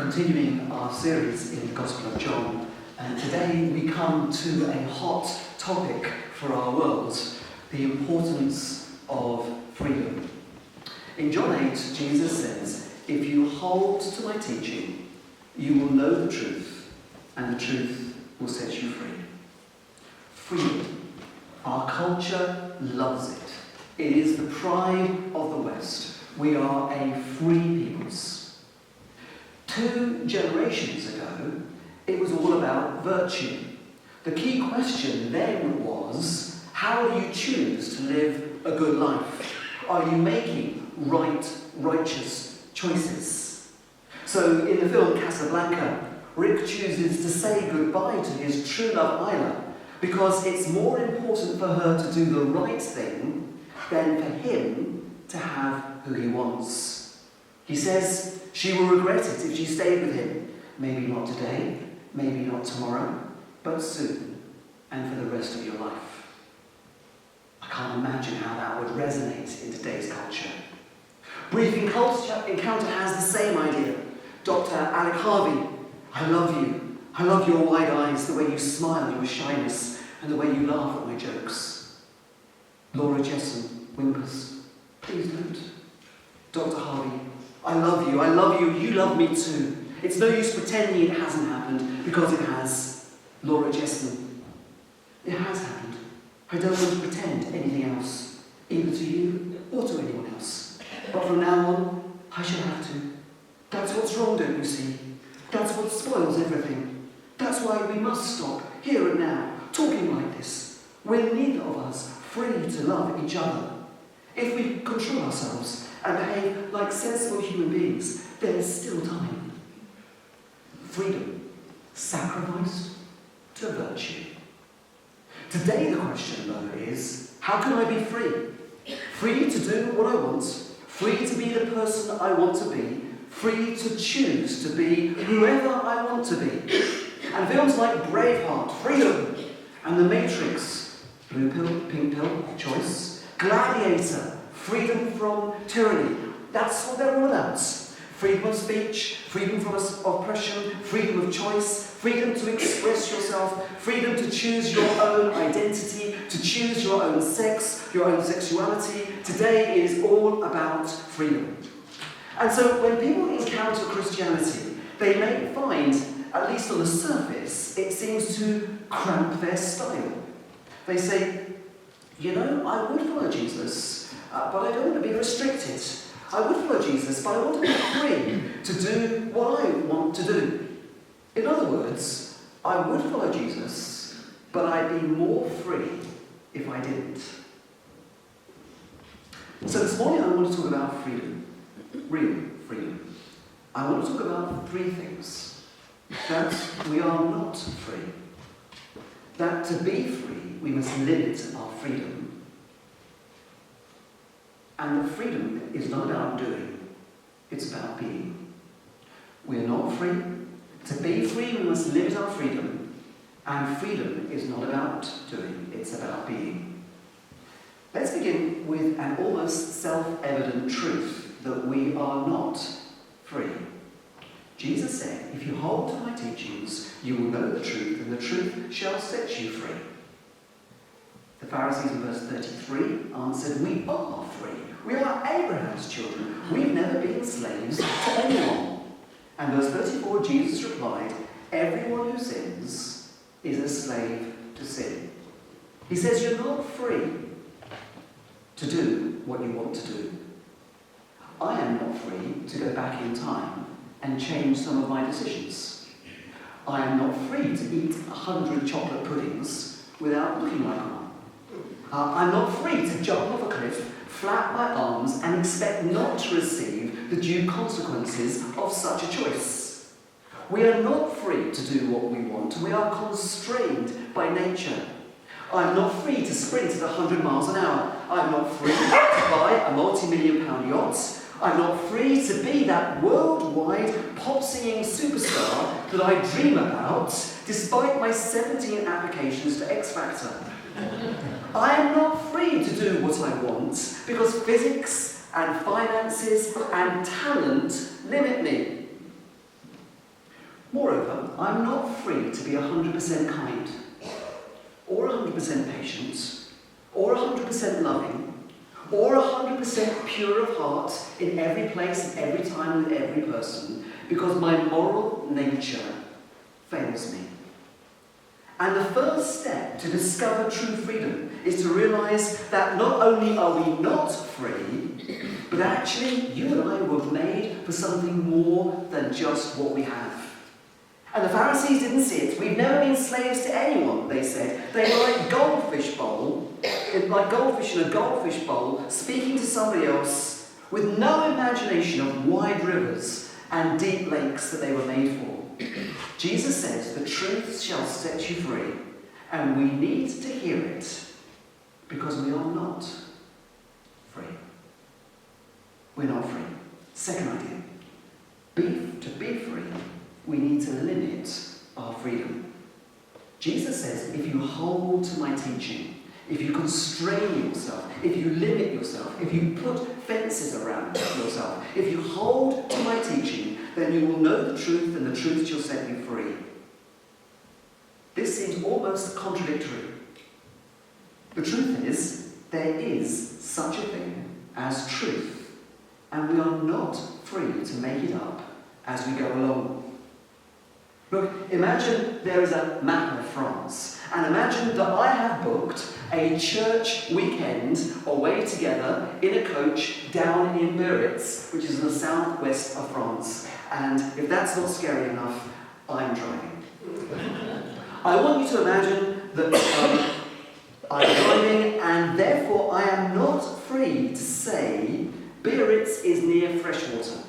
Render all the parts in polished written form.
continuing our series in the Gospel of John, and today we come to a hot topic for our world, the importance of freedom. In John 8, Jesus says, "If you hold to my teaching, you will know the truth, and the truth will set you free." Freedom. Our culture loves it. It is the pride of the West. We are a free peoples. 2 generations ago, it was all about virtue. The key question then was, how do you choose to live a good life? Are you making right, righteous choices? So in the film Casablanca, Rick chooses to say goodbye to his true love Isla because it's more important for her to do the right thing than for him to have who he wants. He says she will regret it if she stayed with him. Maybe not today, maybe not tomorrow, but soon, and for the rest of your life. I can't imagine how that would resonate in today's culture. Brief Encounter has the same idea. Dr. Alec Harvey, I love you. I love your wide eyes, the way you smile, your shyness, and the way you laugh at my jokes. Laura Jessen whimpers, please don't. Dr. Harvey, I love you, you love me too. It's no use pretending it hasn't happened, because it has. Laura Jessen, it has happened. I don't want to pretend anything else, either to you or to anyone else. But from now on, I shall have to. That's what's wrong, don't you see? That's what spoils everything. That's why we must stop, here and now, talking like this. We're neither of us free to love each other. If we control ourselves and behave like sensible human beings, there's still time. Freedom, sacrificed to virtue. Today the question, though, is, how can I be free? Free to do what I want, free to be the person I want to be, free to choose to be whoever I want to be. And films like Braveheart, freedom, and The Matrix, blue pill, pink pill, choice, Gladiator, freedom from tyranny. That's what they're all about. Freedom of speech, freedom from oppression, freedom of choice, freedom to express yourself, freedom to choose your own identity, to choose your own sex, your own sexuality. Today it is all about freedom. And so when people encounter Christianity, they may find, at least on the surface, it seems to cramp their style. They say, you know, I would follow Jesus, but I don't want to be restricted. I would follow Jesus, but I want to be free to do what I want to do. In other words, I would follow Jesus, but I'd be more free if I didn't. So this morning I want to talk about freedom. Real freedom. I want to talk about 3 things. That we are not free. That to be free, we must limit our freedom. And that freedom is not about doing, it's about being. We are not free. To be free, we must limit our freedom. And freedom is not about doing, it's about being. Let's begin with an almost self-evident truth that we are not free. Jesus said, if you hold to my teachings, you will know the truth, and the truth shall set you free. The Pharisees in verse 33 answered, we are free. We are Abraham's children. We've never been slaves to anyone. And verse 34, Jesus replied, everyone who sins is a slave to sin. He says you're not free to do what you want to do. I am not free to go back in time and change some of my decisions. I am not free to eat 100 chocolate puddings without looking like one. I'm not free to jump off a cliff, flap my arms, and expect not to receive the due consequences of such a choice. We are not free to do what we want. We are constrained by nature. I'm not free to sprint at 100 miles an hour. I'm not free to buy a multi-million-pound yacht. I'm not free to be that worldwide pop-singing superstar that I dream about, despite my 17 applications to X Factor. I am not free to do what I want because physics and finances and talent limit me. Moreover, I'm not free to be 100% kind, or 100% patient, or 100% loving, or 100% pure of heart in every place and every time with every person, because my moral nature fails me. And the first step to discover true freedom is to realize that not only are we not free, but actually you and I were made for something more than just what we have. And the Pharisees didn't see it. We've never been slaves to anyone, they said. They were like goldfish in a goldfish bowl, speaking to somebody else with no imagination of wide rivers and deep lakes that they were made for. Jesus says, the truth shall set you free, and we need to hear it because we are not free. We're not free. Second idea, to be free, we need to limit our freedom. Jesus says, if you hold to my teaching, if you constrain yourself, if you limit yourself, if you put fences around yourself, if you hold to my teaching, then you will know the truth and the truth shall set you free. This seems almost contradictory. The truth is, there is such a thing as truth, and we are not free to make it up as we go along. Look, imagine there is a map of France, and imagine that I have booked a church weekend away together in a coach down in Biarritz, which is in the southwest of France. And if that's not scary enough, I'm driving. I want you to imagine that I'm driving, and therefore I am not free to say Biarritz is near freshwater.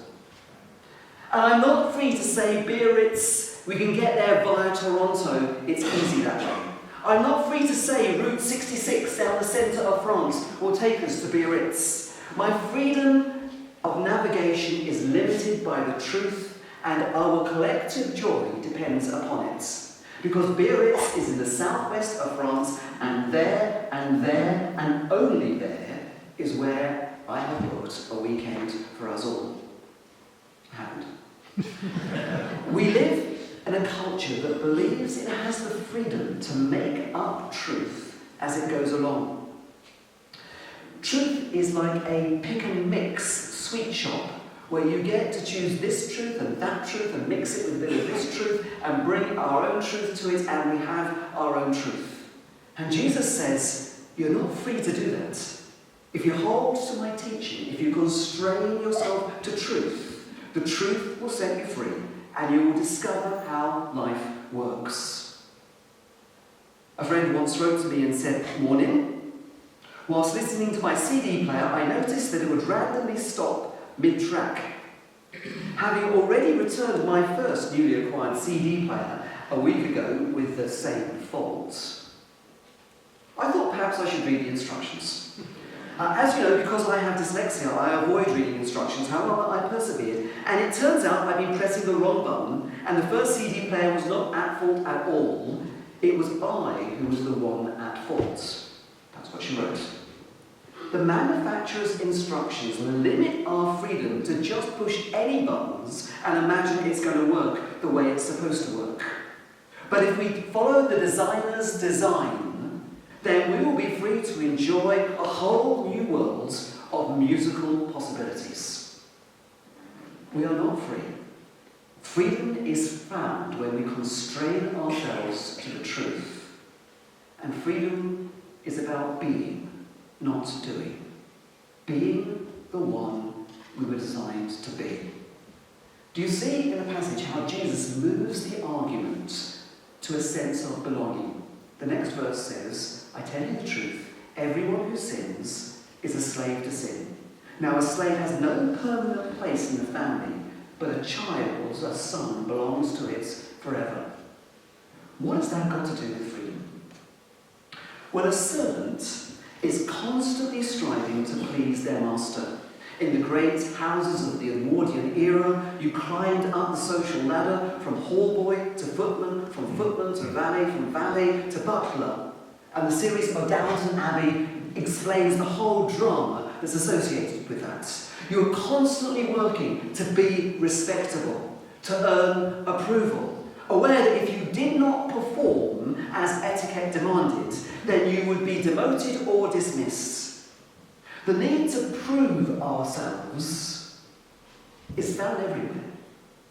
And I'm not free to say Biarritz, we can get there via Toronto, it's easy that way. I'm not free to say Route 66 down the centre of France will take us to Biarritz. My freedom of navigation is limited by the truth, and our collective joy depends upon it. Because Biarritz is in the southwest of France, and there, and only there, is where I have booked a weekend for us all. I haven't. We live in a culture that believes it has the freedom to make up truth as it goes along. Truth is like a pick and mix sweet shop where you get to choose this truth and mix it with a bit of this truth and bring our own truth to it, and we have our own truth. And Jesus says, you're not free to do that. If you hold to my teaching, if you constrain yourself to truth, the truth will set you free, and you will discover how life works. A friend once wrote to me and said, "Morning. Whilst listening to my CD player, I noticed that it would randomly stop mid-track. Having already returned my first newly acquired CD player a week ago with the same faults, I thought perhaps I should read the instructions. As you know, because I have dyslexia, I avoid reading instructions. However, I persevered, and it turns out I'd been pressing the wrong button, and the first CD player was not at fault at all. It was I who was the one at fault." That's what she wrote. The manufacturer's instructions limit our freedom to just push any buttons and imagine it's going to work the way it's supposed to work. But if we follow the designer's design, then we will be free to enjoy a whole new world of musical possibilities. We are not free. Freedom is found when we constrain ourselves to the truth. And freedom is about being, not doing. Being the one we were designed to be. Do you see in the passage how Jesus moves the argument to a sense of belonging? The next verse says, "I tell you the truth, everyone who sins is a slave to sin. Now a slave has no permanent place in the family, but a child, a son, belongs to it forever." What has that got to do with freedom? Well, a servant is constantly striving to please their master. In the great houses of the Edwardian era, you climbed up the social ladder from hallboy to footman, from footman to valet, from valet to butler. And the series of Downton Abbey explains the whole drama that's associated with that. You're constantly working to be respectable, to earn approval, aware that if you did not perform as etiquette demanded, then you would be demoted or dismissed. The need to prove ourselves is found everywhere,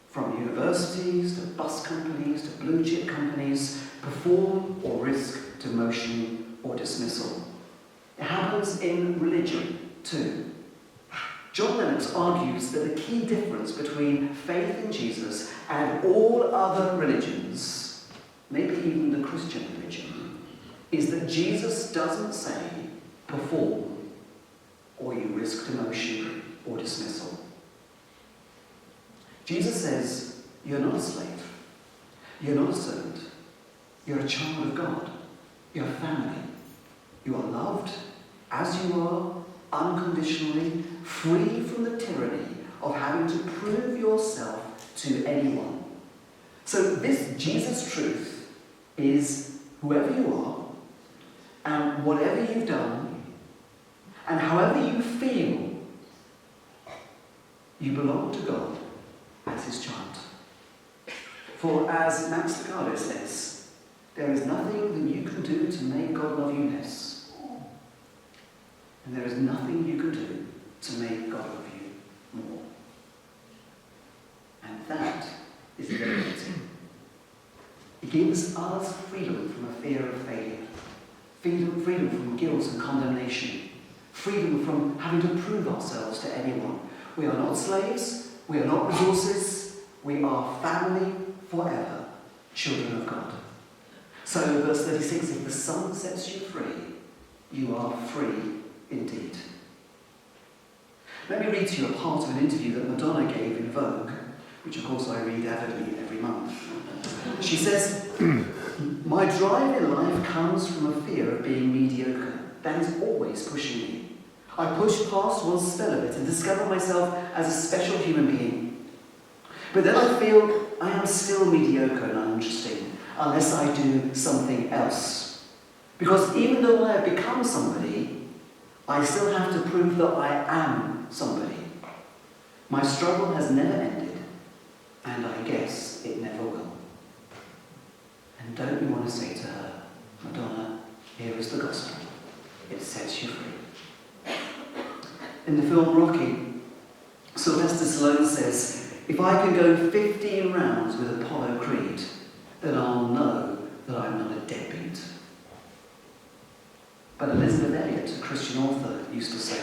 from universities to bus companies to blue chip companies. Perform or risk demotion or dismissal. It happens in religion too. John Lennox argues that the key difference between faith in Jesus and all other religions, maybe even the Christian religion, is that Jesus doesn't say perform or you risk demotion or dismissal. Jesus says you're not a slave, you're not a servant, you're a child of God, you're family, you are loved as you are, unconditionally, free from the tyranny of having to prove yourself to anyone. So this Jesus truth is whoever you are, and whatever you've done, and however you feel, you belong to God as his child. For as Max Lucado says, there is nothing that you can do to make God love you less. And there is nothing you can do to make God love you more. And that is liberating. It gives us freedom from a fear of failure, freedom from guilt and condemnation, freedom from having to prove ourselves to anyone. We are not slaves, we are not resources, we are family forever, children of God. So, verse 36, if the Son sets you free, you are free indeed. Let me read to you a part of an interview that Madonna gave in Vogue, which of course I read avidly every month. She says, "My drive in life comes from a fear of being mediocre. That is always pushing me. I push past one spell of it and discover myself as a special human being. But then I feel I am still mediocre and uninteresting unless I do something else. Because even though I have become somebody, I still have to prove that I am somebody. My struggle has never ended, and I guess it never will." And don't you want to say to her, Madonna, here is the gospel. It sets you free. In the film Rocky, Sylvester Stallone says, "If I can go 15 rounds with Apollo Creed, then I'll know that I'm not a deadbeat." But Elizabeth Elliot, a Christian author, used to say,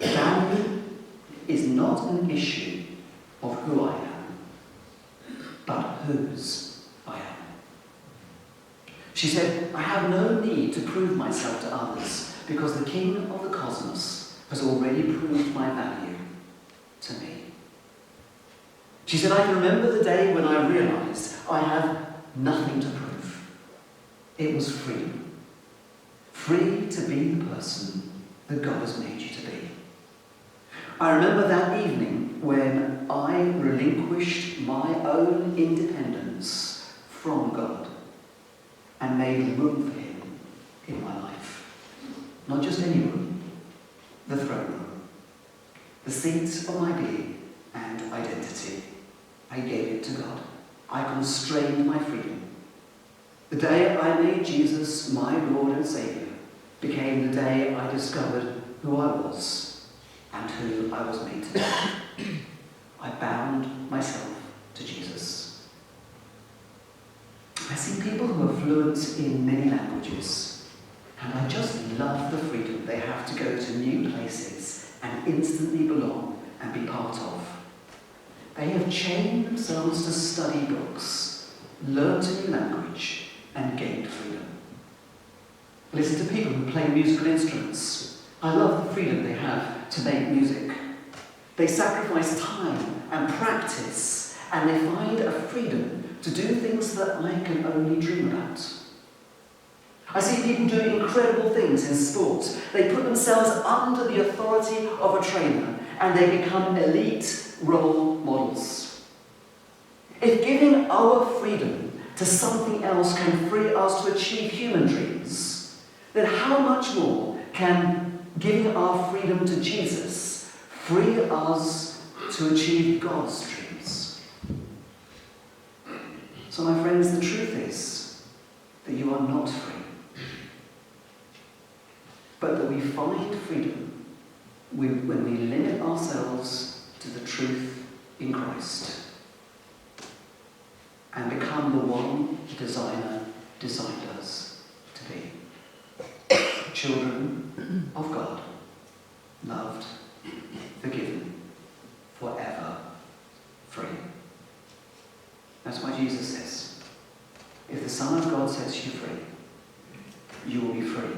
"Value is not an issue of who I am, but whose I am." She said, "I have no need to prove myself to others because the King of the cosmos has already proved my value to me." She said, "I can remember the day when I realized I have nothing to prove. It was freedom. Free to be the person that God has made you to be." I remember that evening when I relinquished my own independence from God and made room for him in my life. Not just any room, the throne room, the seat of my being and identity. I gave it to God. I constrained my freedom. The day I made Jesus my Lord and Saviour became the day I discovered who I was and who I was made to be. I bound myself to Jesus. I see people who are fluent in many languages, and I just love the freedom they have to go to new places and instantly belong and be part of. They have chained themselves to study books, learned a new language, and gained freedom. Listen to people who play musical instruments. I love the freedom they have to make music. They sacrifice time and practice, and they find a freedom to do things that I can only dream about. I see people doing incredible things in sports. They put themselves under the authority of a trainer, and they become elite role models. If giving our freedom to something else can free us to achieve human dreams, then how much more can giving our freedom to Jesus free us to achieve God's dreams? So, my friends, the truth is that you are not free, but that we find freedom when we limit ourselves to the truth in Christ and become the one the designer designed us to be. Children of God, loved, forgiven, forever free. That's why Jesus says, if the Son of God sets you free, you will be free